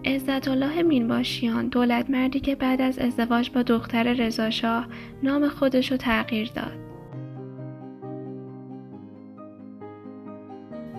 عزت‌الله مینباشیان دولتمردی که بعد از ازدواج با دختر رضاشاه نام خودشو تغییر داد.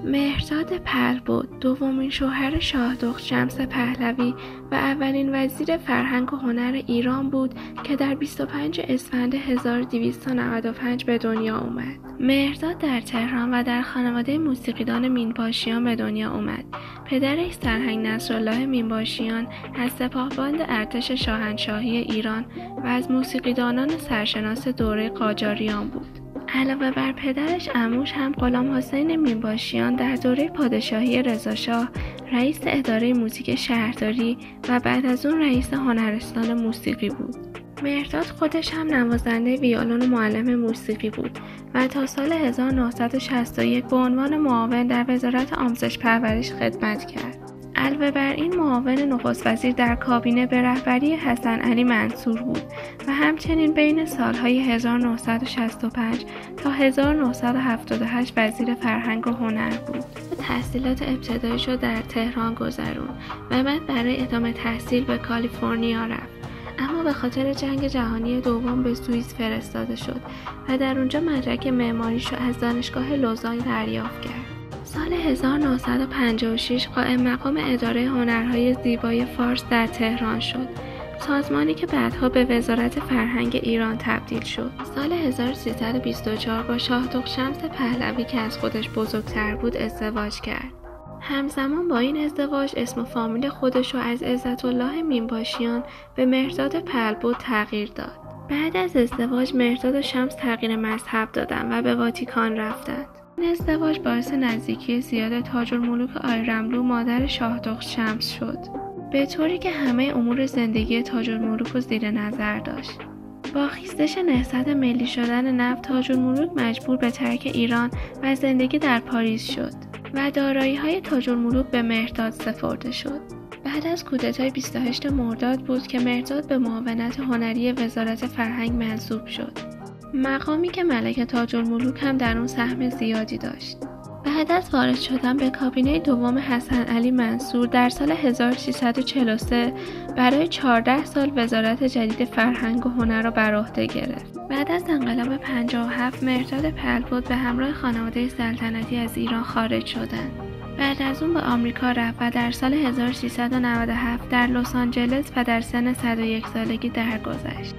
مهرداد پهلبد دومین شوهر شاهدخت شمس پهلوی و اولین وزیر فرهنگ و هنر ایران بود که در 25 اسفند 1295 به دنیا اومد. مهرداد در تهران و در خانواده موسیقیدان مینباشیان به دنیا اومد. پدرش سرهنگ نصرالله مینباشیان از سپاهبان ارتش شاهنشاهی ایران و از موسیقیدانان سرشناس دوره قاجاریان بود. علاوه بر پدرش، عموش هم غلام حسین مینباشیان در دوره پادشاهی رضاشاه رئیس اداره موزیک شهرداری و بعد از اون رئیس هنرستان موسیقی بود. مهرداد خودش هم نوازنده ویولن و معلم موسیقی بود و تا سال 1961 به عنوان معاون در وزارت آموزش پرورش خدمت کرد. علاوه بر این، معاون نخست وزیر در کابینه به رهبری حسن علی منصور بود و همچنین بین سالهای 1965 تا 1978 وزیر فرهنگ و هنر بود. تحصیلات ابتداییش رو در تهران گذروند و بعد برای ادامه تحصیل به کالیفرنیا رفت. اما به خاطر جنگ جهانی دوم به سوئیس فرستاده شد و در اونجا مدرک معماریش رو از دانشگاه لوزان دریافت کرد. سال 1956 قائم مقام اداره هنرهای زیبای فارس در تهران شد، سازمانی که بعدها به وزارت فرهنگ ایران تبدیل شد. سال 1324 با شاهدخت شمس پهلوی که از خودش بزرگتر بود ازدواج کرد. همزمان با این ازدواج اسم و فامیل خودش رو از عزت‌الله مینباشیان به مهرداد پهلبد تغییر داد. بعد از ازدواج مهرداد و شمس تغییر مذهب دادند و به واتیکان رفتند. این ازدواج باعث نزدیکی زیاد تاج‌الملوک آیرملو مادر شاهدخت شمس شد، به طوری که همه امور زندگی تاج‌الملوک رو زیر نظر داشت. با خیزش نهضت ملی شدن نفت، تاج‌الملوک مجبور به ترک ایران و زندگی در پاریس شد و دارایی‌های تاج‌الملوک به مهرداد سپرده شد. بعد از کودتای 28 مرداد بود که مهرداد به معاونت هنری وزارت فرهنگ منصوب شد، مقامی که ملک تاج‌الملوک هم در اون سهم زیادی داشت. بعد از وارد شدن به کابینه دوم حسن علی منصور در سال 1343 برای 14 سال وزارت جدید فرهنگ و هنر را بر عهده گرفت. بعد از انقلاب 57 مهرداد پهلبد به همراه خانواده سلطنتی از ایران خارج شدند. بعد از اون به آمریکا رفت و در سال 1397 در لس آنجلس و در سن 101 سالگی درگذشت.